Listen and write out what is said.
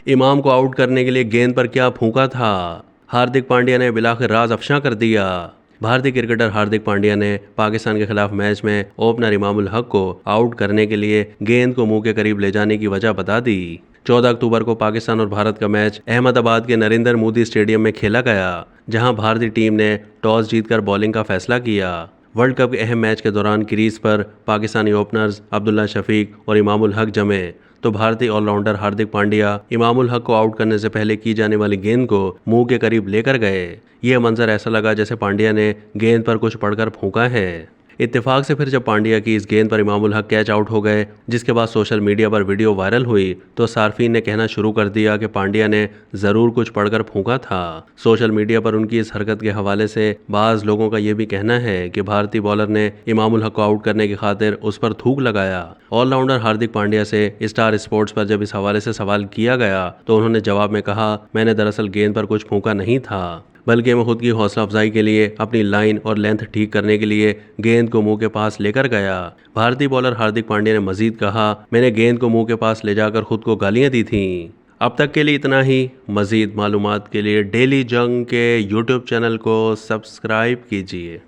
इमाम को आउट करने के लिए गेंद पर क्या फूंका था? हार्दिक पांड्या ने बिलाखिर राज अफशा कर दिया। भारतीय क्रिकेटर हार्दिक पांड्या ने पाकिस्तान के खिलाफ मैच में ओपनर इमामुल हक को आउट करने के लिए गेंद को मुंह के करीब ले जाने की वजह बता दी। 14 अक्टूबर को पाकिस्तान और भारत का मैच अहमदाबाद के नरेंद्र मोदी स्टेडियम में खेला गया, जहां भारतीय टीम ने टॉस जीतकर बॉलिंग का फैसला किया। वर्ल्ड कप के अहम मैच के दौरान क्रीज पर पाकिस्तानी ओपनर्स अब्दुल्ला शफीक और इमामुल हक जमे, तो भारतीय ऑलराउंडर हार्दिक पांड्या इमामुल हक को आउट करने से पहले की जाने वाली गेंद को मुंह के करीब लेकर गए। यह मंजर ऐसा लगा जैसे पांड्या ने गेंद पर कुछ पढ़कर फूंका है। इत्तेफाक से फिर जब पांड्या की इस गेंद पर इमामुल हक कैच आउट हो गए, जिसके बाद सोशल मीडिया पर वीडियो वायरल हुई, तो सार्फिन ने कहना शुरू कर दिया कि पांड्या ने जरूर कुछ पढ़कर फूंका था। सोशल मीडिया पर उनकी इस हरकत के हवाले से बाज लोगों का यह भी कहना है कि भारतीय बॉलर ने इमामुल हक को आउट करने की खातिर उस पर थूक लगाया। ऑलराउंडर हार्दिक पांड्या से स्टार स्पोर्ट्स पर जब इस हवाले से सवाल किया गया, तो उन्होंने जवाब में कहा, मैंने दरअसल गेंद पर कुछ फूंका नहीं था, बल्कि मैं खुद की हौसला अफजाई के लिए अपनी लाइन और लेंथ ठीक करने के लिए गेंद को मुंह के पास लेकर गया। भारतीय बॉलर हार्दिक पांड्या ने मजीद कहा, मैंने गेंद को मुंह के पास ले जाकर खुद को गालियां दी थीं। अब तक के लिए इतना ही। मजीद मालूमात के लिए डेली जंग के यूट्यूब चैनल को सब्सक्राइब कीजिए।